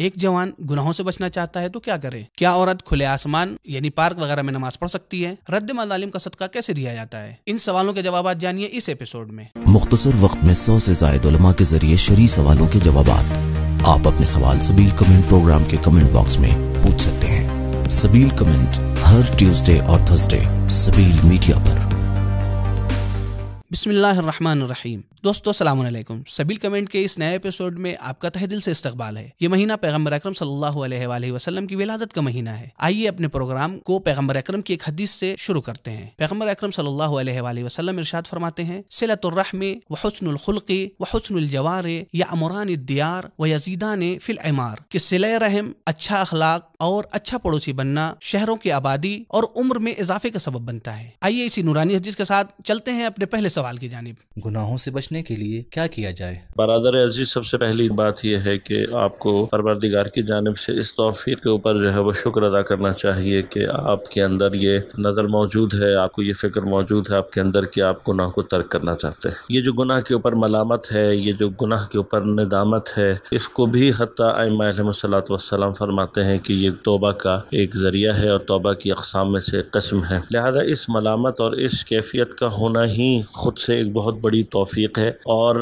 ایک جوان گناہوں سے بچنا چاہتا ہے تو کیا کرے؟ کیا عورت کھلے آسمان یعنی پارک وغیرہ میں نماز پڑھ سکتی ہے؟ رد مظالم کا صدقہ کیسے دیا جاتا ہے؟ ان سوالوں کے جوابات جانیے اس ایپیسوڈ میں۔ مختصر وقت میں 100 سے زائد علماء کے ذریعے شرعی سوالوں کے جوابات۔ آپ اپنے سوال سبیل کمنٹ پروگرام کے کمنٹ باکس میں پوچھ سکتے ہیں۔ سبیل کمنٹ ہر ٹیوزڈے اور تھرسڈے سبیل میڈیا پر۔ بسم اللہ الرحمن الرحیم۔ دوستو السلام علیکم۔ سبیل کمنٹ کے اس نئے ایپیسوڈ میں آپ کا تہہ دل سے استقبال ہے۔ یہ مہینہ پیغمبر اکرم صلی اللہ علیہ وآلہ وسلم کی ولادت کا مہینہ ہے۔ آئیے اپنے پروگرام کو پیغمبر اکرم کی ایک حدیث سے شروع کرتے ہیں۔ پیغمبر اکرم صلی اللہ علیہ وآلہ وسلم ارشاد فرماتے ہیں، صلۃ الرحم وحسن الخلق وحسن الجوار یعمران الدیار ویزیدان فی العمار، کہ صلہ رحم، اچھا اخلاق اور اچھا پڑوسی بننا شہروں کی آبادی اور عمر میں اضافے کا سبب بنتا ہے۔ آئیے اسی نورانی حدیث کے ساتھ چلتے ہیں اپنے پہلے سوال کی جانب۔ گناہوں سے بچنے کے لیے کیا کیا جائے؟ برادر عزیز، سب سے پہلی بات یہ ہے کہ آپ کو پروردگار کی جانب سے اس توفیق کے اوپر جو ہے وہ شکر ادا کرنا چاہیے کہ آپ کے اندر یہ نظر موجود ہے، آپ کو یہ فکر موجود ہے آپ کے اندر کہ آپ گناہ کو ترک کرنا چاہتے ہیں۔ یہ جو گناہ کے اوپر ملامت ہے، یہ جو گناہ کے اوپر ندامت ہے، اس کو بھی حتیٰ ائمہ علیہم الصلوۃ والسلام فرماتے ہیں کہ یہ توبہ کا ایک ذریعہ ہے اور توبہ کی اقسام میں سے ایک قسم ہے۔ لہذا اس ملامت اور اس کیفیت کا ہونا ہی خود سے ایک بہت بڑی توفیق ہے، اور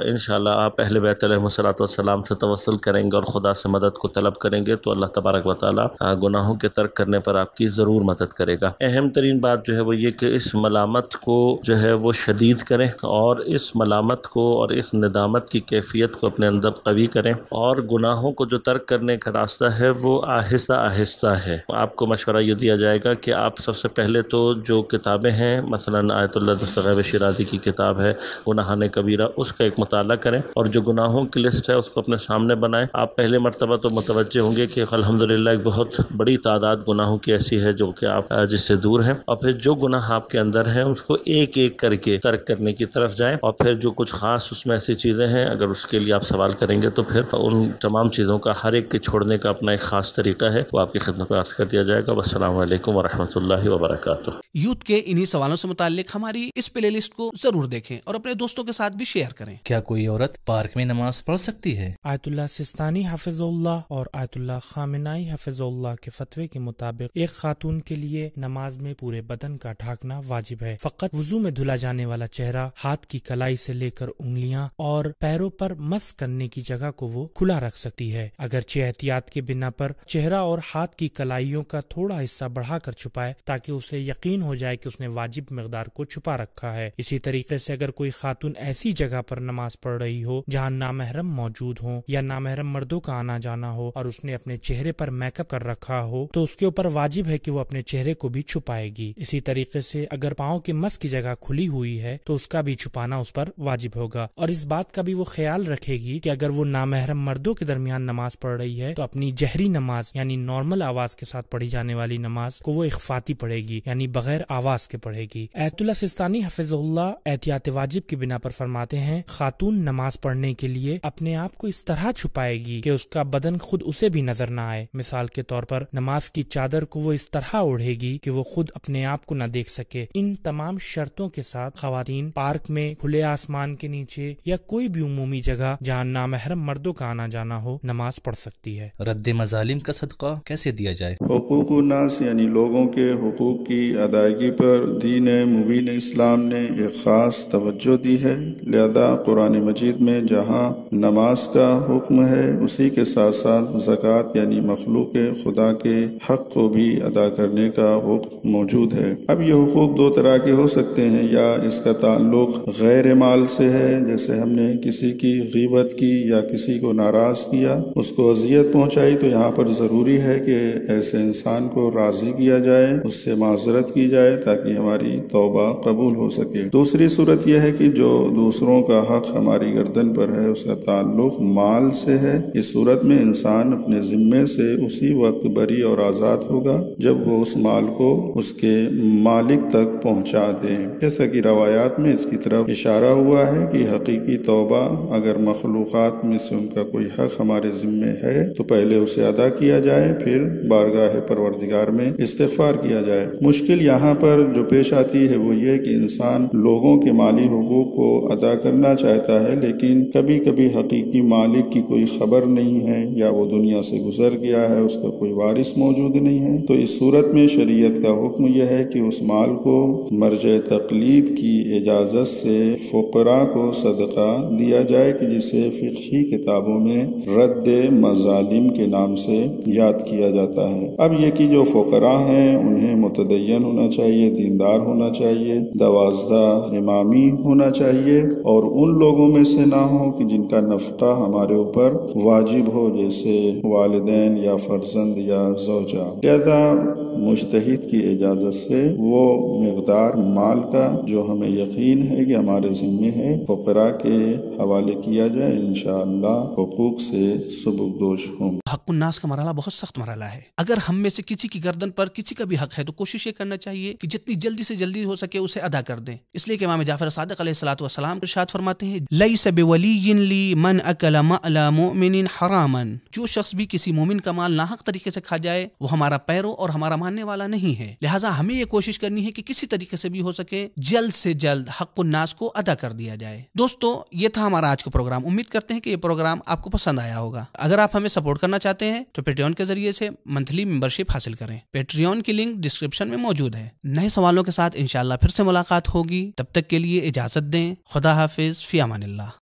انشاءاللہ آپ اہل بیت علیہم الصلوۃ والسلام سے توسل کریں گے اور خدا سے مدد کو طلب کریں گے تو اللہ تبارک و تعالیٰ گناہوں کے ترک کرنے پر آپ کی ضرور مدد کرے گا۔ اہم ترین بات جو ہے وہ یہ کہ اس ملامت کو جو ہے وہ شدید کریں، اور اس ملامت کو اور اس ندامت کی کیفیت کو اپنے اندر قوی کریں، اور گناہوں کو جو ترک کرنے کا راستہ ہے وہ آہستہ آہستہ ہے۔ آپ کو مشورہ یہ دیا جائے گا کہ آپ سب سے پہلے تو جو کتابیں ہیں، مثلاً آیت اللہ دستغیب شیرازی کی کتاب ہے گناہان کبیرہ، اس کا ایک مطالعہ کریں، اور جو گناہوں کی لسٹ ہے اس کو اپنے سامنے بنائیں۔ آپ پہلے مرتبہ تو متوجہ ہوں گے کہ الحمدللہ ایک بہت بڑی تعداد گناہوں کی ایسی ہے جو کہ آپ جس سے دور ہیں، اور پھر جو گناہ آپ کے اندر ہیں اس کو ایک ایک کر کے ترک کرنے کی طرف جائیں، اور پھر جو کچھ خاص اس میں ایسی چیزیں ہیں اگر اس کے لیے آپ سوال کریں گے تو پھر ان تمام چیزوں کا ہر ایک کے چھوڑنے کا اپنا ایک خاص طریقہ ہے، وہ آپ کی خدمت میں عرض کر دیا جائے گا۔ والسلام علیکم ورحمۃ اللہ وبرکاتہ۔ یوتھ کے انہی سوالوں سے متعلق ہماری اس پلے لسٹ کو ضرور دیکھیں اور اپنے دوستوں کے ساتھ بھی شیئر کریں۔ کیا کوئی عورت پارک میں نماز پڑھ سکتی ہے؟ آیت اللہ سستانی حفظ اللہ اور آیت اللہ خامنائی حفظ اللہ کے فتوے کے مطابق ایک خاتون کے لیے نماز میں پورے بدن کا ڈھانکنا واجب ہے۔ فقط وضو میں دھلا جانے والا چہرہ، ہاتھ کی کلائی سے لے کر انگلیاں اور پیروں پر مس کرنے کی جگہ کو وہ کھلا رکھ سکتی ہے، اگرچہ احتیاط کے بنا پر چہرہ اور ہاتھ کی کلائیوں کا تھوڑا حصہ بڑھا کر چھپائے تاکہ اسے یقین ہو جائے کہ اس نے واجب مقدار کو چھپا رکھا ہے۔ اسی طریقے سے اگر کوئی خاتون ایسی جگہ پر نماز پڑھ رہی ہو جہاں نامحرم موجود ہوں یا نامحرم مردوں کا آنا جانا ہو اور اس نے اپنے چہرے پر میک اپ کر رکھا ہو تو اس کے اوپر واجب ہے کہ وہ اپنے چہرے کو بھی چھپائے گی۔ اسی طریقے سے اگر پاؤں کی مس کی جگہ کھلی ہوئی ہے تو اس کا بھی چھپانا اس پر واجب ہوگا، اور اس بات کا بھی وہ خیال رکھے گی کہ اگر وہ نامحرم مردوں کے درمیان نماز پڑھ رہی ہے تو اپنی جہری نماز یعنی نارمل آواز کے ساتھ پڑھی جانے والی نماز کو وہ اخفاتی پڑھے گی، یعنی بغیر آواز کے پڑھے گی۔ آیت اللہ سستانی حفظ اللہ احتیاط واجب کی بنا پر فرماتے ہیں، خاتون نماز پڑھنے کے لیے اپنے آپ کو اس طرح چھپائے گی کہ اس کا بدن خود اسے بھی نظر نہ آئے۔ مثال کے طور پر نماز کی چادر کو وہ اس طرح اوڑھے گی کہ وہ خود اپنے آپ کو نہ دیکھ سکے۔ ان تمام شرطوں کے ساتھ خواتین پارک میں، کھلے آسمان کے نیچے یا کوئی بھی عمومی جگہ جہاں نامحرم مردوں کا آنا جانا ہو نماز پڑھ سکتی ہے۔ رد مظالم کا صدقہ کیسے دیا جائے؟ حقوق الناس یعنی لوگوں کے حقوق کی ادائیگی پر دین مبین اسلام نے ایک خاص توجہ دی ہے، لہذا قرآن مجید میں جہاں نماز کا حکم ہے اسی کے ساتھ ساتھ زکوٰۃ یعنی مخلوق خدا کے حق کو بھی ادا کرنے کا حکم موجود ہے۔ اب یہ حقوق دو طرح کے ہو سکتے ہیں، یا اس کا تعلق غیر مال سے ہے، جیسے ہم نے کسی کی غیبت کی یا کسی کو ناراض کیا، اس کو اذیت پہنچائی، تو یہاں پر ضروری ہے کہ ایسے انسان کو راضی کیا جائے، اس سے معذرت کی جائے تاکہ ہماری توبہ قبول ہو سکے۔ دوسری صورت یہ ہے کہ جو دوسروں کا حق ہماری گردن پر ہے اس کا تعلق مال سے ہے، اس صورت میں انسان اپنے ذمے سے اسی وقت بری اور آزاد ہوگا جب وہ اس مال کو اس کے مالک تک پہنچا دے، جیسا کہ روایات میں اس کی طرف اشارہ ہوا ہے کہ حقیقی توبہ اگر مخلوقات میں سے ان کا کوئی حق ہمارے ذمے ہے تو پہلے اسے ادا کیا جائے، پھر بارگاہ پروردگار میں استغفار کیا جائے۔ مشکل یہاں پر جو پیش آتی ہے وہ یہ کہ انسان لوگوں کے مالی حقوق کو ادا کرنا چاہتا ہے، لیکن کبھی کبھی حقیقی مالک کی کوئی خبر نہیں ہے، یا وہ دنیا سے گزر گیا ہے، اس کا کوئی وارث موجود نہیں ہے۔ تو اس صورت میں شریعت کا حکم یہ ہے کہ اس مال کو مرجع تقلید کی اجازت سے فقراء کو صدقہ دیا جائے، کہ جسے فقہی کتابوں میں رد مظالم کے نام سے یاد کیا جاتا ہے۔ اب یہ کہ جو فقراء ہیں انہیں متدین ہونا چاہیے، دیندار ہونا چاہیے، 12 امامی ہونا چاہیے، اور ان لوگوں میں سے نہ ہو کہ جن کا نفقہ ہمارے اوپر واجب ہو، جیسے والدین یا فرزند یا زوجہ۔ لہذا مجتہد کی اجازت سے وہ مقدار مال کا جو ہمیں یقین ہے کہ ہمارے ذمے ہے فقراء کے حوالے کیا جائے، انشاءاللہ حقوق سے سبکدوش ہوں۔ حق الناس کا مرحلہ بہت سخت مرحلہ ہے۔ اگر ہم میں سے کسی کی گردن پر کسی کا بھی حق ہے تو کوشش یہ کرنا چاہیے کہ جتنی جلدی سے جلدی ہو سکے اسے ادا کر دیں، اس لیے کہ امام جعفر صادق علیہ الصلوۃ والسلام ارشاد فرماتے ہیں، لیس بولی لی من اکل مال مؤمن حراما، جو شخص بھی کسی مومن کا مال ناحق طریقے سے کھا جائے وہ ہمارا پیرو اور ہمارا ماننے والا نہیں ہے۔ لہٰذا ہمیں یہ کوشش کرنی ہے کہ کسی طریقے سے بھی ہو سکے جلد سے جلد حق الناس کو ادا کر دیا جائے۔ دوستو، یہ تھا ہمارا آج کا پروگرام۔ امید کرتے ہیں کہ یہ پروگرام آپ کو پسند آیا ہوگا۔ اگر آپ ہمیں سپورٹ کرنا چاہتے ہیں تو پیٹریون کے ذریعے سے منتھلی ممبرشپ حاصل کریں۔ پیٹریون کی لنک ڈسکرپشن میں موجود ہے۔ نئے سوالوں کے ساتھ انشاءاللہ پھر سے ملاقات ہوگی، تب تک کے لیے اجازت دیں۔ خدا حافظ، فی امان اللہ۔